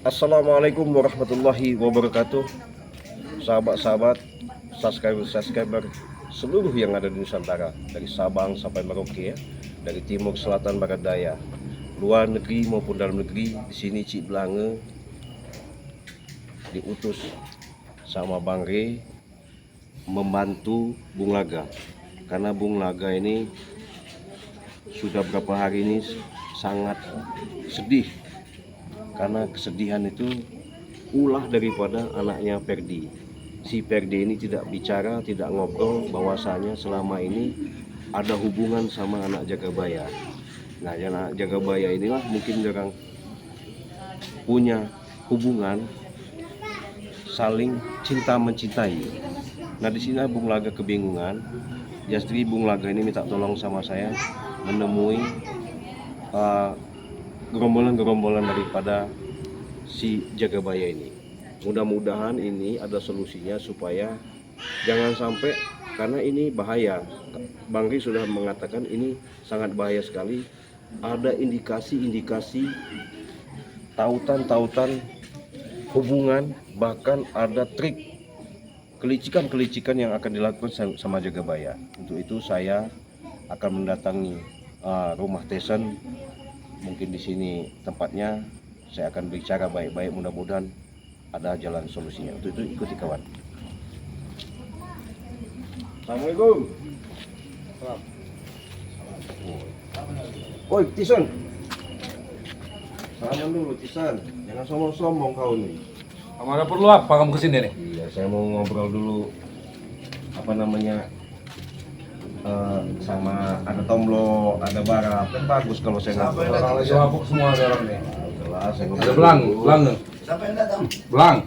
Assalamualaikum warahmatullahi wabarakatuh. Sahabat-sahabat, subscriber seluruh yang ada di Nusantara, dari Sabang sampai Merauke ya, dari timur, selatan, barat, daya, luar negeri maupun dalam negeri. Di sini Cik Blange diutus sama Bang Re membantu Bung Laga, karena Bung Laga ini sudah berapa hari ini sangat sedih, karena kesedihan itu ulah daripada anaknya Ferdi. Si Ferdi ini tidak bicara, tidak ngobrol bahwasanya selama ini ada hubungan sama anak Jagabaya. Nah, anak Jagabaya inilah mungkin jarang punya hubungan saling cinta mencintai. Nah, di sini Bung Laga kebingungan. Jadi Bung Laga ini minta tolong sama saya menemui gerombolan-gerombolan daripada si Jagabaya ini. Mudah-mudahan ini ada solusinya supaya jangan sampai, karena ini bahaya. Bang Ri sudah mengatakan ini sangat bahaya sekali. Ada indikasi-indikasi tautan-tautan hubungan, bahkan ada trik kelicikan-kelicikan yang akan dilakukan sama Jagabaya. Untuk itu saya akan mendatangi rumah Tesen. Mungkin di sini tempatnya. Saya akan bicara baik-baik, mudah-mudahan ada jalan solusinya. Untuk itu ikuti kawan. Assalamualaikum. Woi Tisen, salaman dulu Tisen. Jangan sombong-sombong kau nih. Kamu ada perlu apa kamu kesini nih? Iya, saya mau ngobrol dulu sama ada Tomlo, ada Bara. Kan bagus kalau saya ngobrol. Orang lagi mabuk semua ada orang nih. Jelas, saya Ada ngobrol. Belang. Siapa yang datang? Belang.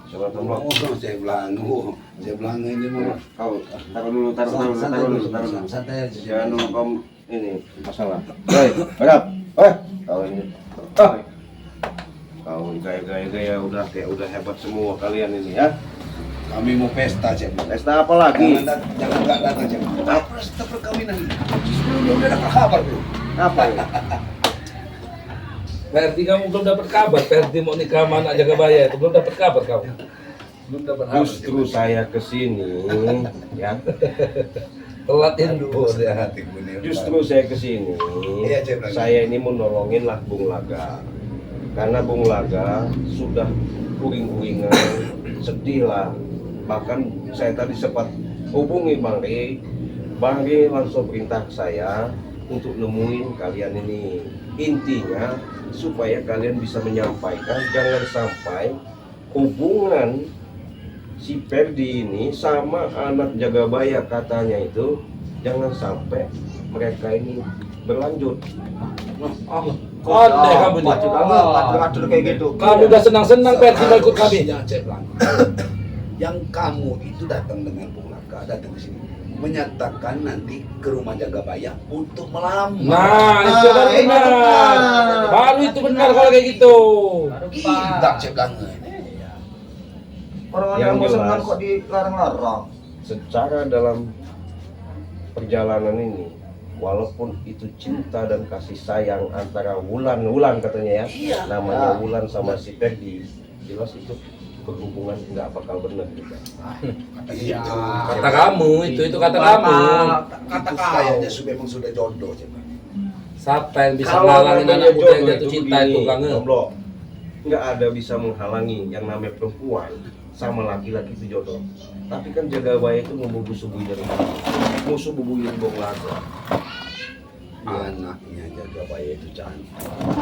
Coba Tomlo. Oh, saya Belang ini mau Kau taruh dulu. santai aja. Jangan dulu kau ini masalah. Baik, harap. Kau ini. Kau gaya udah hebat semua kalian ini ya. Kami mau pesta, Cek. Pesta apa lagi? Jangan nggak datang, Cek. Pesta perkawinan. Sebelumnya udah dapat kabar belum? Apa ini? Ferdi, kamu belum dapat kabar. Ferdi mau nikah sama anak Jagabaya itu belum dapat kabar kamu. Belum dapat kabar. Justru saya kesini ya. Telat info ya. hatiku nih. Justru saya kesini. Iya, Cep, lagi. Saya ini mau nolongin lah Bung Laga. Karena Bung Laga sudah uring-uringan, sedih lah. Bahkan saya tadi sempat hubungi Bang Ri. Bang Ri langsung perintah saya untuk nemuin kalian ini. Intinya supaya kalian bisa menyampaikan, jangan sampai hubungan si Ferdi ini sama anak Jagabaya katanya itu, jangan sampai mereka ini berlanjut. Aneh kamu nih. Ngatur kayak gitu. Kamu udah senang-senang Ferdi mau ikut kami. Jangan, Cek. Yang kamu itu datang dengan Bung Laga, datang ke sini menyatakan nanti ke rumah Jagabaya untuk melamar. Nah, itu baru benar. Baru itu benar kalau kayak gitu. Gila, Cek Belang. Yang Orang-orang bosan jelas, kok dilarang-larang. secara dalam perjalanan ini, walaupun itu cinta dan kasih sayang antara Wulan katanya ya, Iya. namanya Wulan sama si Ferdi, jelas itu berhubungan nggak bakal benar juga. Iya. Kata kamu itu kata kamu. Kata kayaknya memang sudah jodoh, Cek. Siapa yang bisa Kalau ngalangin namanya anak muda yang jodoh jatuh itu cinta begini, itu Bang? Jomblo. Nggak ada bisa menghalangi yang namanya perempuan sama laki-laki itu jodoh. Tapi kan Jagabaya itu membubuh-bubuhi dari mana? Musuh bubuyun Bung Laga. Anaknya Jagabaya itu cantik.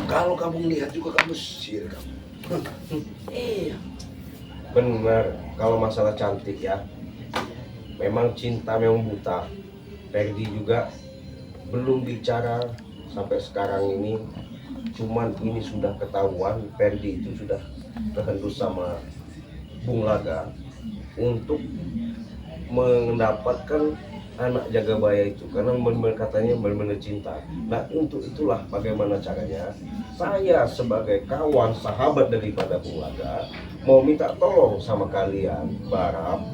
Kalau kamu lihat juga kamu sir kamu. Iya. Benar, kalau masalah cantik ya, memang cinta memang buta. Ferdi juga belum bicara sampai sekarang ini, cuman ini sudah ketahuan Ferdi itu sudah terhembus sama Bung Laga untuk mendapatkan anak Jagabaya itu, karena katanya benar-benar cinta. Nah, untuk itulah bagaimana caranya saya sebagai kawan sahabat daripada Bung Laga mau minta tolong sama kalian, Barap,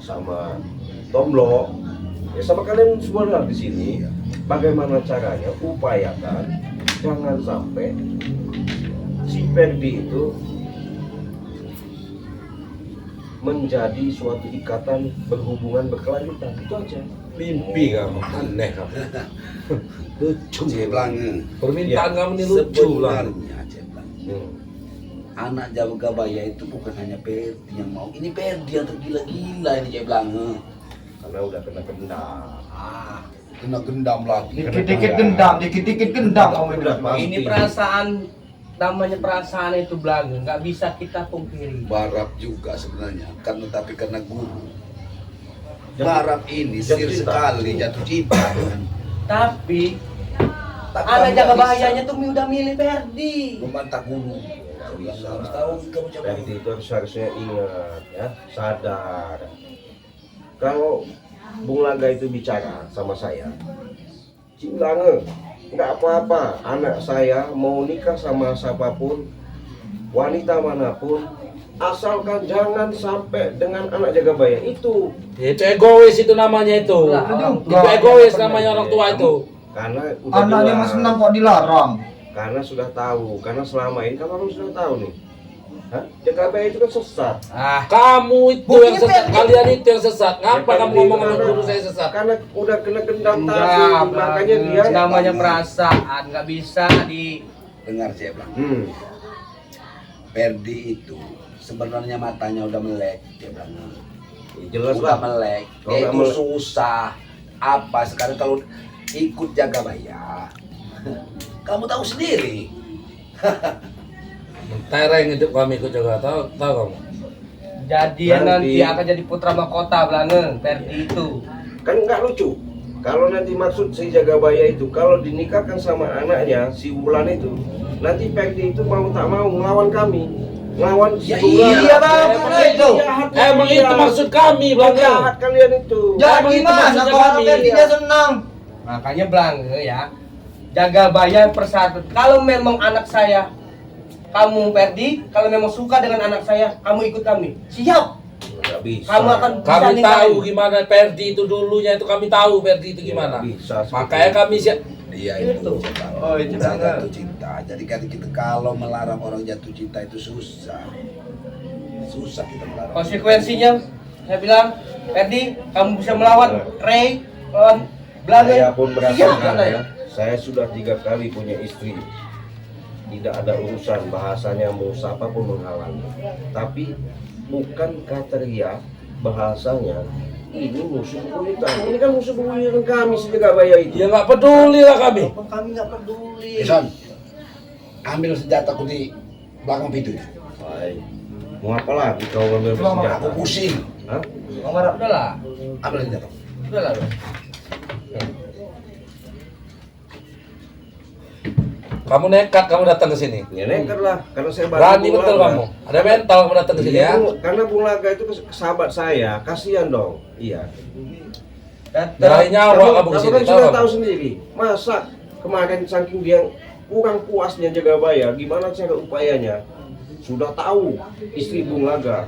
sama Tomlo, ya sama kalian semua di sini. Bagaimana caranya upayakan jangan sampai si Ferdi itu menjadi suatu ikatan berhubungan berkelanjutan, itu aja. Mimpi kamu, aneh kamu. Lucu. Ceblange. Permintaan kamu ini lucu lah. Sebenarnya Ceblange. Anak Jagabaya itu bukan hanya Ferdi yang mau. Ini Ferdi yang tergila-gila ini Ceblange. Karena udah kena gendam. Kena gendam lagi. Dikit-dikit gendam kamu bilang. Pasti. Ini perasaan, namanya perasaan itu Blange, nggak bisa kita pungkiri. Barap juga sebenarnya, karena guru. Jatuh- Barap ini jatuh sir cinta. sekali jatuh cinta. Tapi Tapi anak kamu Jagabayanya tuh udah milih Ferdi. membantah guru. Nggak bisa. Harus tahu kamu coba. Ferdi itu harusnya ingat ya, sadar. Kalau Bung Laga itu bicara sama saya, Ciblange, nggak apa-apa, anak saya mau nikah sama siapapun, wanita manapun, asalkan jangan sampai dengan anak Jagabaya itu. Itu egois itu namanya itu. Lah, Itu egois namanya orang tua itu. Karena udah Anaknya jelas. Mas Senang kok dilarang? Karena sudah tahu, karena selama ini kan orang sudah tahu nih. Hah? Jagabaya itu kan sesat. Ah, Kamu itu Buktinya yang sesat, Ferdi. kalian itu yang sesat. Ngapa Ya, kamu Ferdi ngomong itu sama guru saya sesat? Karena udah kena gendam tadi, enggak, makanya dia. namanya perasaan, nggak bisa di. Dengar saya bilang, Ferdi itu sebenarnya matanya udah melek, dia bilang. Ya, jelas Udah lah. melek, Kalau dia nggak itu melek. susah. Apa sekarang kalau ikut Jagabaya, kamu tahu sendiri. Tereng hidup kami ikut juga, tahu kamu. Jadi ya Nanti- nanti akan jadi putra mahkota Blange, Ferdi itu. Kan nggak lucu. Kalau nanti maksud si Jagabaya itu kalau dinikahkan sama anaknya si Wulan itu, nanti Ferdi itu mau tak mau melawan kami, melawan si Ya Wulan. iya, Bang, itu. Emang itu maksud kami, Blange. Jahat kalian itu. Ya Emang itu gimana maksudnya kalau kami. Ferdi dia senang? Makanya Blange ya, Jagabaya persatu. Kalau memang anak saya, kamu Ferdi, kalau memang suka dengan anak saya, kamu ikut kami. Siap. Nggak bisa. Kamu akan bisa Kami nikahin. tahu gimana Ferdi itu dulunya itu kami tahu Ferdi itu gimana. Nggak bisa. Makanya kami siap. Dia Itu. itu Oh, itu udah jangan. jatuh cinta. Jadi kan kita kalau melarang orang jatuh cinta itu susah. Susah kita melarang. Konsekuensinya, saya bilang, Ferdi, kamu bisa melawan Ray, melawan Blange. Saya pun Siap, merasakan Blange. ya. Saya sudah 3 kali punya istri. Tidak ada urusan bahasanya mau siapa pun menghalangi. Tapi bukan kriteria bahasanya ini musuh bebuyutan. Ini kan musuh bebuyutan kami si Jagabaya itu. Ya nggak peduli lah kami. Kami nggak peduli. Ison, ambil senjataku di belakang pintu. Baik. Mau apa lagi kau ambil senjata? Aku pusing. Hah? Udahlah, Ambil senjata. udahlah. Kamu nekat kamu datang ke sini. Ya nekat lah, karena saya bantu Berani Bung betul Laga. kamu. Ada mental kamu datang ke sini Iya, ya. karena Bung Laga itu sahabat saya, kasihan dong. Iya. Dari nyawa kamu ke Kamu sini. kan Tahu sudah kamu? tahu sendiri. Masa kemarin saking dia kurang puasnya Jagabaya, gimana cara upayanya? Sudah tahu istri Bung Laga.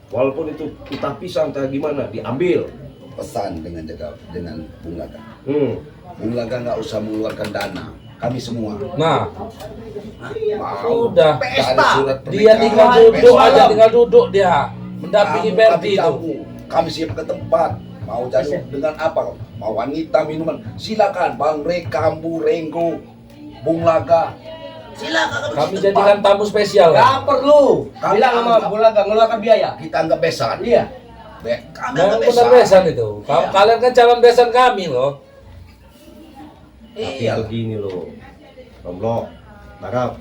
Walaupun itu entah pisang entah gimana, diambil. Pesan dengan Bung Laga. Hmm. Bung Laga nggak usah mengeluarkan dana. Kami semua. Nah, Mau sudah. cari surat Dia pernikahan, tinggal duduk besok aja, malam. tinggal duduk dia mendampingi Kamu, Ferdi kami itu. jamu. Kami siap ke tempat. Mau jadi dengan apa? Mau wanita, minuman. Silakan Bang Rey, Kambu, Renggo, Bung Laga. Silakan Kami ke tempat. jadikan tamu spesial. Kan? Gak perlu. Kami Bilang sama anggap- Bulaga ngeluarkan biaya. Kita anggap besan. Iya. Kami Memang anggap benar besan itu. Iya. Kalian kan calon besan kami loh. Tapi Iya. begini loh, Romlo, Barap,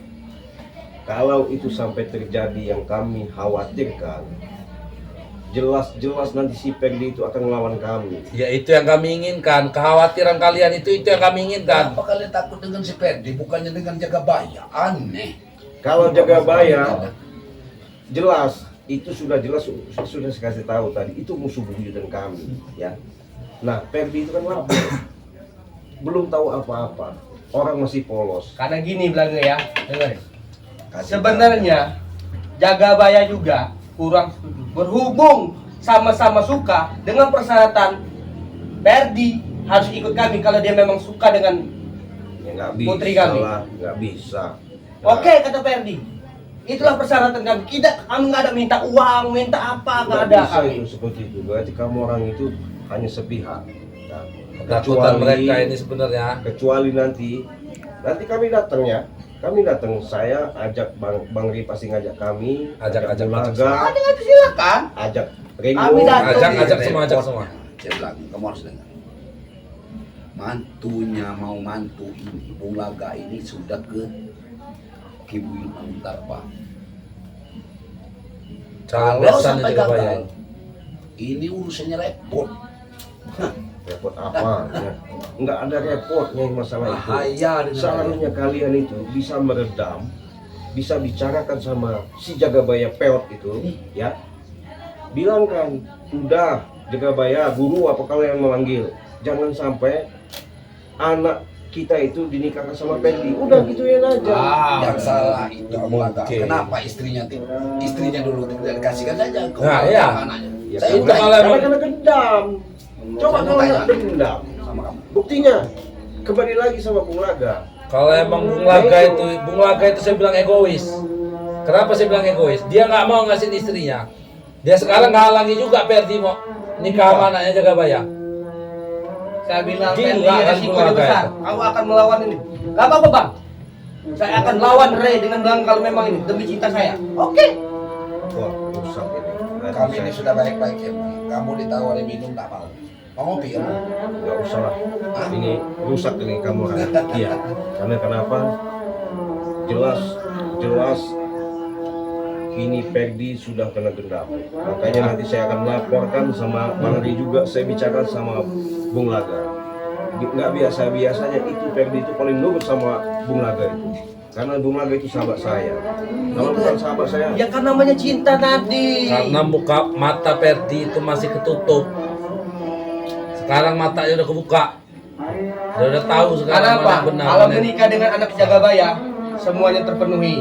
kalau itu sampai terjadi yang kami khawatirkan, jelas-jelas nanti si Ferdi itu akan melawan kami. Ya itu yang kami inginkan. Kekhawatiran kalian itu yang kami inginkan. Kenapa kalian takut dengan si Ferdi? Bukannya dengan Jagabaya. Aneh. Kalau Jagabaya, jelas itu sudah jelas sudah saya kasih tahu tadi itu musuh bebuyutan kami, ya. Nah, Ferdi itu kan lapar, belum tahu apa-apa, orang masih polos. Karena gini Blange ya, dengerin. Kasih Sebenarnya Jagabaya juga kurang setuju. Berhubung sama-sama suka dengan persyaratan Ferdi harus ikut kami kalau dia memang suka dengan Ya nggak bisa Putri kami. lah, nggak bisa. oke kata Ferdi. Itulah persyaratan kami. Kami nggak ada minta uang, minta apa, nggak ada bisa kami. itu seperti itu. Berarti kamu orang itu hanya sepihak. Nah, Ketakutan mereka ini sebenarnya. kecuali nanti kami datang ya. Kami datang, saya ajak Bang Ri pasti ngajak kami, Ajak Bulaga, Ada silakan. ajak Ringo, Kami datang. Ajak semua. Saya bilang, kamu harus dengar. Mantunya mau mantu ini, Bulaga ini sudah ke Kibuin Mantar, Pak. Kalau Kalau sampai juga gagal, bayar. ini urusannya repot. repot apa? Ya. Nggak ada repotnya yang masalah itu. Bahaya dengan Seharusnya kalian itu bisa meredam, bisa bicarakan sama si Jagabaya Peot itu, ya. Bilangkan, udah Jagabaya, guru apa kalian memanggil, jangan sampai anak kita itu dinikahkan sama Perdi. Udah gituin aja. yang salah itu Bulaga. Mungkin. Kenapa istrinya dulu tidak dikasihkan saja ke Nah, iya. anaknya? Ya, Saya itu udah kalau karena dendam. Coba Saya kalau tanya. nggak dendam, sama kamu. buktinya kembali lagi sama Bung Laga. Kalau emang Bung Laga itu saya bilang egois. Kenapa saya bilang egois? Dia nggak mau ngasih istrinya. Dia sekarang ngalangi juga Perdi mau nikah sama anaknya Jagabaya. Saya bilang Gila, Perdi kan resikonya Bulaga besar. itu. Kamu akan melawan ini. Gak apa-apa bang. Saya akan lawan Ray dengan bilang kalau memang ini demi cinta saya. Oke. Wah, rusak ini. Kami ini sudah baik-baik ya. Kamu ditawari minum tak mau. Mau ngopi ya? Nggak usah lah. Ini rusak ini kamu orang. Iya. Karena kenapa? Jelas ini Perdi sudah kena dendam. Makanya nanti saya akan melaporkan sama Bang Ri juga. Saya bicara sama Bung Laga. Nggak biasanya itu Perdi itu paling nurut sama Bung Laga itu. Karena Bung Laga itu sahabat saya. Kalau bukan sahabat saya, Ya kan namanya cinta tadi. Karena mata Perdi itu masih ketutup. Sekarang matanya udah kebuka. Dia udah tahu sekarang Karena apa? mana yang benar. Kalau mana yang- menikah dengan anak Jagabaya, semuanya terpenuhi.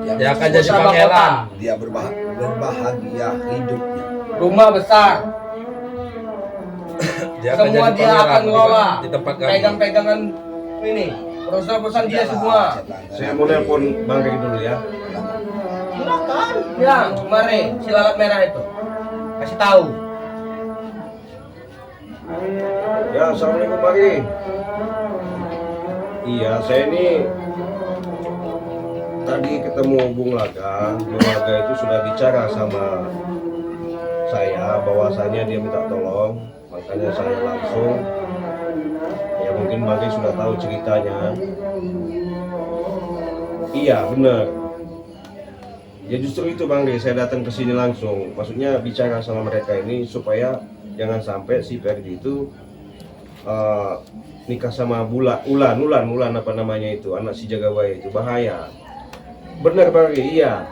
Dia akan jadi Sama pangeran. Dia berbahagia hidupnya. Rumah besar. Dia akan Semua jadi dia pangeran akan ngelola. di tempat kami. Pegang-pegangan ini. Perusahaan-perusahaan dia semua. saya mau nelpon Bang Ri dulu ya. Silakan. Bilang, mari si lalat merah itu. Kasih tahu. Ya, assalamualaikum Bang Ri. Iya, saya ini tadi ketemu Bung Laga. Bung Laga itu sudah bicara sama saya bahwasanya dia minta tolong, makanya saya langsung. Ya mungkin Bang Ri sudah tahu ceritanya. Iya, benar. Ya justru itu Bang Ri, saya datang ke sini langsung. Maksudnya bicara sama mereka ini supaya jangan sampai si Perdi itu nikah sama Ulan apa namanya itu, anak si Jagabaya itu, bahaya. Benar Bang Ri, iya.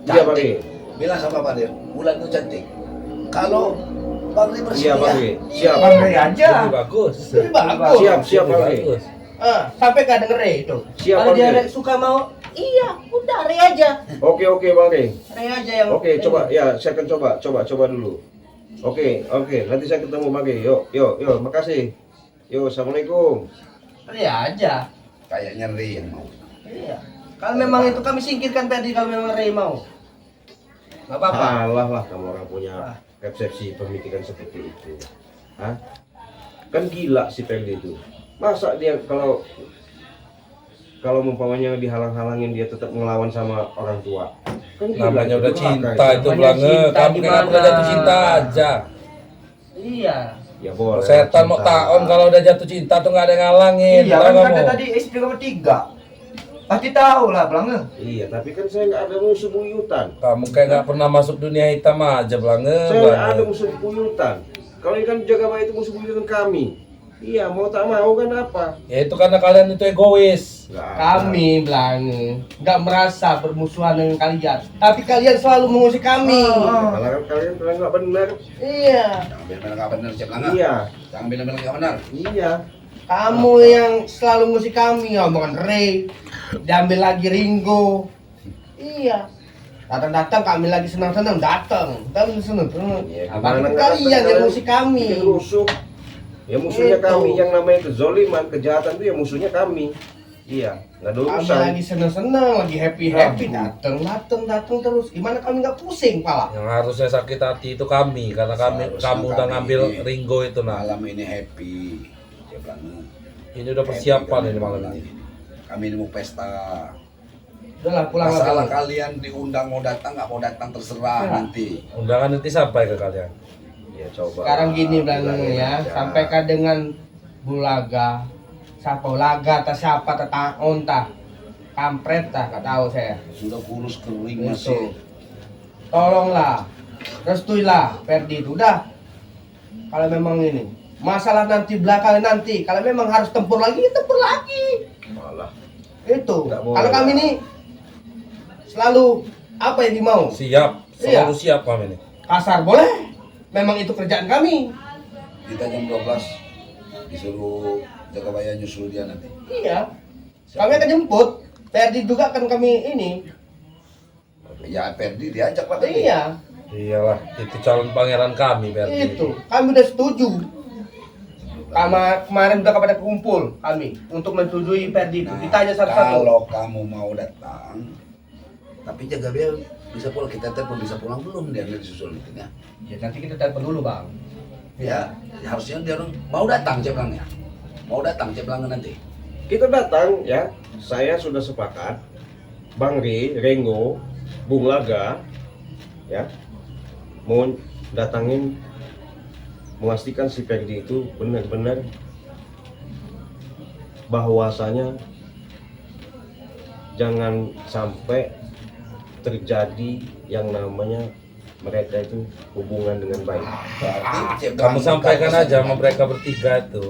Iya Bang Ri. Bilang sama Pak Dir, Bulan itu cantik. Kalau Bang Ri bersedia, Iya Bang Ri. Siap. Bang Ray aja. Lebih bagus. Ini bagus. Siap Bang Ri. Bagus. Sampai gak denger Ray itu. Siap, Kalau dia Bang. suka mau, iya, udah Ray aja. Oke Bang Ri. Ray aja yang. Oke, coba ya, saya akan coba dulu. Oke, nanti saya ketemu Bang Ri. Yuk, makasih. Yuk, assalamualaikum. Ray aja. kayaknya Ri yang mau. Iya. Kalau memang itu kami singkirkan tadi kalau memang Ray mau. Gak apa-apa. Alah lah, kamu orang punya persepsi pemikiran seperti itu. Hah? Kan gila si Perdi itu. Masa dia kalau umpamanya dihalang-halangin dia tetap ngelawan sama orang tua. Kan gila, Namanya udah itu cinta durhaka itu Namanya Blange. cinta Kamu gimana? kenapa udah jatuh cinta aja? Iya. Ya boleh. Setan mau cinta. taon kalau udah jatuh cinta tuh nggak ada yang ngalangin. Iya Tahu kan nggak kata mau? tadi istri nomor 3. Pasti tahu lah Blange. Iya, tapi kan saya nggak ada musuh buyutan. Kamu kayak nggak pernah masuk dunia hitam aja Blange. Saya nggak ada musuh buyutan. Kalau ini kan Jagabaya itu musuh buyutan kami. Iya, mau tak mau kan apa? Ya itu karena kalian itu egois. Nggak ada. Kami Blange nggak merasa bermusuhan dengan kalian, tapi kalian selalu mengusik kami. Kalau kan kalian bilang nggak benar. Iya. Jangan bilang nggak benar, siap Langga. Iya, Jangan bilang nggak benar. iya. Kamu yang selalu ngusik kami, ngomongan Ray, diambil lagi Ringo. Iya. Datang-datang kami lagi senang-senang datang. Kami senang-senang. Ya, Tapi gimana nggak kalian datang, yang ngusik kami. Bikin rusuh. Ya musuhnya Itu. kami yang namanya kezoliman, kejahatan itu ya musuhnya kami. Iya, nggak ada Kami urusan. lagi seneng-seneng, lagi happy-happy, dateng terus. Gimana kami nggak pusing, pala? Yang harusnya sakit hati itu kami karena Seharusnya kamu udah kami ngambil ini Ringo itu nah. Malam ini happy. Saya bilang, Ini udah persiapan happy ini kami malam ini. Kami ini mau pesta. Udahlah pulang Masalah lagi. kalian diundang mau datang nggak mau datang terserah Ya. nanti. Undangan nanti sampai ke kalian. Ya coba. Sekarang gini bilangin bilangnya ya, aja. sampaikan dengan Bulaga, siapa Laga, tak siapa, tak onta, kampret tak, nggak tahu saya. Sudah kurus kering Itu. masih. Tolonglah, restuilah Ferdi itu udah. Kalau memang ini masalah nanti belakangan nanti, kalau memang harus tempur lagi, ya tempur lagi. Malah. Itu. Nggak boleh Kalau kami lah. ini selalu apa yang dimau? Siap, Iya. selalu siap kami nih. Kasar boleh. Memang itu kerjaan kami. Kita jam 12 disuruh jaga bayar nyusul dia nanti. Iya. Kami akan jemput. Ferdi juga kan kami ini. Ya Perdi diajak lah tadi. Iya. Iyalah, itu calon pangeran kami berarti. Itu. Kami udah setuju. Kemarin udah pada kumpul kami untuk menyetujui Ferdi itu. Nah, Ditanya satu-satu. kalau kamu mau datang, tapi jaga dia bisa pulang. Kita telepon bisa pulang belum dia nggak disusul itu ya. Ya nanti kita telepon dulu bang. Ya, harusnya dia orang mau datang saya bilangnya. Mau datang saya bilang nanti. Kita datang ya. Saya sudah sepakat. Bang Ri, Rengo, Bung Laga, ya, mau datangin, memastikan si Ferdi itu benar-benar bahwasanya jangan sampai terjadi yang namanya mereka itu hubungan dengan baik. Berarti saya Kamu bilang, sampaikan kalau aja sama saya- mereka bertiga itu.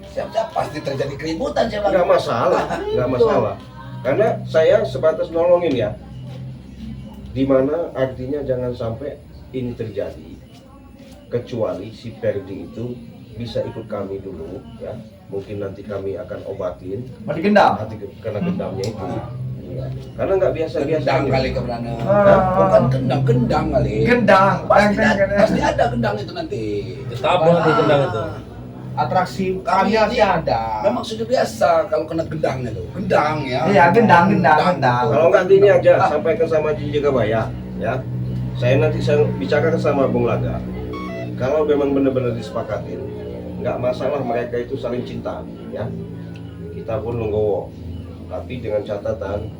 Siap-siap pasti terjadi keributan saya bilang. Nggak masalah, nggak masalah. Karena saya sebatas nolongin ya. Dimana artinya jangan sampai ini terjadi. Kecuali si Ferdi itu bisa ikut kami dulu ya. Mungkin nanti kami akan obatin Mau digendam. hati karena gendamnya itu. Iya. Karena nggak biasa-biasa. Gendang ini. kali keberana. Ah. Bukan gendang kali. Gendang. Pasti ada gendang itu nanti. Ditabung di gendang itu. Atraksi Kami kami ini masih ada. Memang sudah biasa kalau kena gendang itu. Gendang ya. Iya, gendang. Kalau nggak gini aja, sampaikan sama Jinjaga Baya, ya. Saya bicarakan sama Bung Laga. Kalau memang benar-benar disepakatin, nggak masalah mereka itu saling cinta, ya. Kita pun nunggu. Tapi dengan catatan,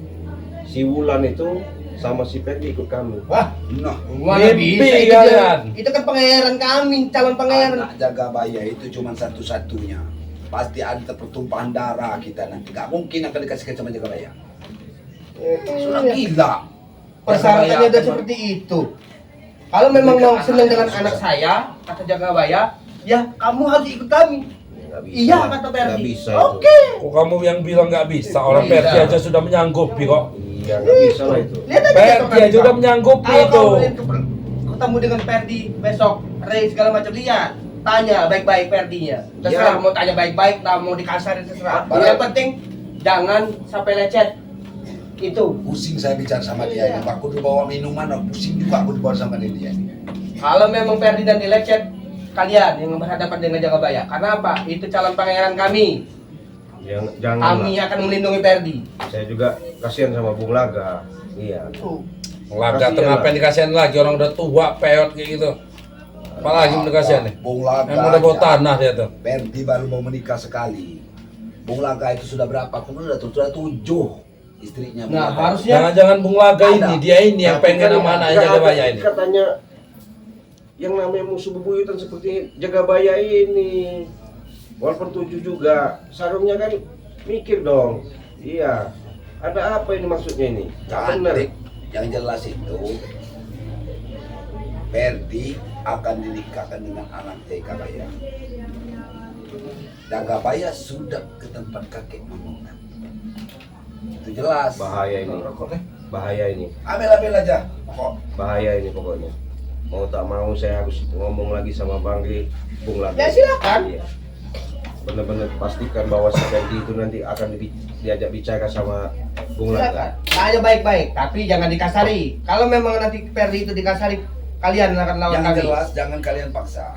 si Wulan itu sama si Ferdi ikut kami. Wah, Nah, mana Mimpi bisa itu, kalian. itu kan pangeran kami, calon pangeran. anak jaga baya itu cuma satu-satunya. Pasti ada pertumpahan darah kita nanti. Gak mungkin akan dikasihkan sama jaga baya. Sudah Iya. gila. Persyaratannya Jaga udah Baya seperti itu. Kalau memang mau Berikan senang anaknya dengan susah. anak saya, kata Jagabaya, ya kamu harus ikut kami. Nggak bisa. Iya kata Nggak Ferdi. bisa Oke. Kok kamu yang bilang nggak bisa? Orang Bisa. Perdi aja sudah menyanggupi kok. Iya, nggak bisa lah itu. Lihat aja Ferdi besok aja nanti, udah Bang. menyanggupi Kalau itu. kamu ketemu dengan Ferdi besok, Ray segala macam lihat. Tanya baik-baik Ferdinya. Terserah Iya. mau tanya baik-baik, mau dikasarin terserah. Baik. Yang penting jangan sampai lecet. Itu. Pusing saya bicara sama dia. Iya. Aku dibawa minuman, pusing juga aku dibawa sama dia. Kalau memang Ferdi dan dilecet, kalian yang berhadapan dengan Jagabaya. Karena apa? Itu calon pangeran kami. Jangan Kami lah. akan melindungi Ferdi. Saya juga kasihan sama Bung Laga. Iya. Tuh. Laga Kasihan tengah lah. dikasihan lagi orang udah tua peot kayak gitu. Apalagi mau dikasihan nih. Bung Laga. Emang udah bawa aja. tanah dia tuh. Perdi baru mau menikah sekali. Bung Laga itu sudah berapa? Kemudian sudah 7 istrinya. Bung Nah, Laga. harusnya Jangan-jangan Bung Laga Ada. ini, dia ini yang Tapi pengen kan sama anaknya nggak ada Jagabaya ini. Katanya yang namanya musuh bebuyutan seperti Jagabaya ini, walaupun 7 juga, sarungnya kan mikir dong. Iya. Ada apa ini maksudnya ini? Nggak benar. Cantik. Yang jelas itu Perdi akan dinikahkan dengan anak Jagabaya. Jagabaya sudah ke tempat kakek mamanya. Itu jelas. Bahaya ini. Bahaya ini. Ambil aja. Kok Bahaya ini pokoknya. Mau tak mau saya harus ngomong lagi sama Bang Ri, Bung Laga. Ya, silakan. Iya. Benar-benar pastikan bahwa si Ferdi itu nanti akan diajak bicara sama Bung silakan. Laga. Tanya baik-baik, tapi jangan dikasari. Kalau memang nanti Ferdi itu dikasari, kalian akan lawan yang kami. jelas jangan kalian paksa.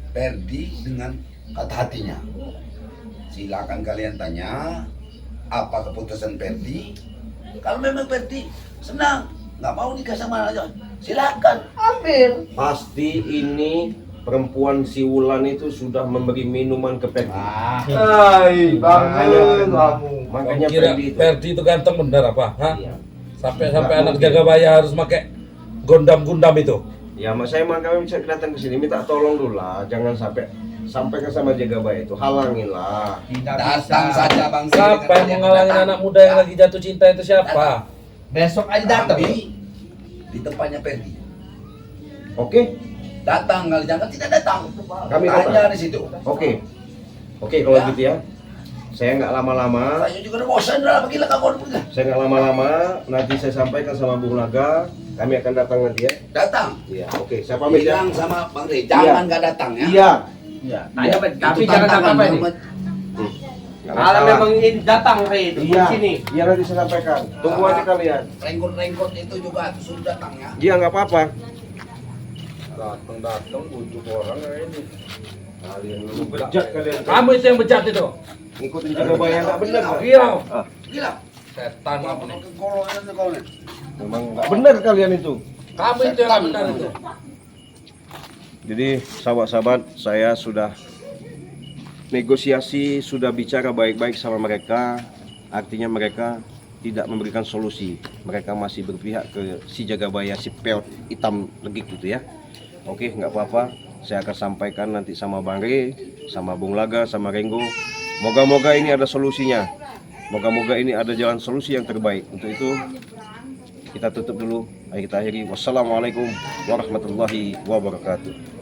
Perdi dengan kata hatinya. Silakan kalian tanya. apa keputusan Perdi. Kalau memang Perdi senang, nggak mau nikah sama aja, silakan. Ambil. Pasti ini perempuan si Wulan itu sudah memberi minuman ke Perdi. Hai, bangun kamu. Makanya Kira Perdi itu. Perdi itu ganteng bener apa? Hah? Iya. Sampai Nggak anak mungkin. jaga bayar harus pakai Gundam itu. Ya, mas saya makanya bisa datang ke sini minta tolong dulu lah, jangan sampai ke sama jaga bayi itu, halangin lah. Tidak Datang bisa. saja Bang Ri, Siapa dengan yang kalian menghalangi datang. anak muda yang lagi jatuh cinta itu siapa? Besok aja datang. Kami di tempatnya Perdi. Oke, Datang kali jangan tidak datang. Kami Tanya datang. di situ. oke, kalau Ya. gitu ya. Saya nggak lama-lama, Saya juga udah bosan lah, pergilah kau pergi. saya nggak lama-lama. Nanti saya sampaikan sama Bung Laga, kami akan datang nanti ya. Datang. Iya, oke, saya pamit ya. Bilang sama Bang Ri, jangan nggak datang ya. Iya. Iya. Tanya Pak, tapi Itu jangan tantangan apa-apa nih. Muhammad. Nggak Kalau masalah. memang ini datang Rey di Iya, sini. iya nanti saya sampaikan. Tunggu aja kalian. Rengkot-rengkot itu juga suruh datang ya. Iya nggak apa-apa. Datang bujuk orang ini. Kalian lu bejat kalian. Kamu itu yang bejat itu. Ngikutin jaga bayi yang nggak benar. Pak. Iya. Gila. Setan kamu nih. Memang nggak benar kalian itu. Kamu itu yang benar itu. Jadi sahabat-sahabat, saya sudah negosiasi, sudah bicara baik-baik sama mereka. Artinya mereka tidak memberikan solusi. Mereka masih berpihak ke si Jagabaya, si peot hitam legik gitu ya. Oke, nggak apa-apa. Saya akan sampaikan nanti sama Bang Re, sama Bung Laga, sama Renggo. Moga-moga ini ada solusinya. Moga-moga ini ada jalan solusi yang terbaik. Untuk itu kita tutup dulu. Ayo kita akhiri. Wassalamualaikum warahmatullahi wabarakatuh.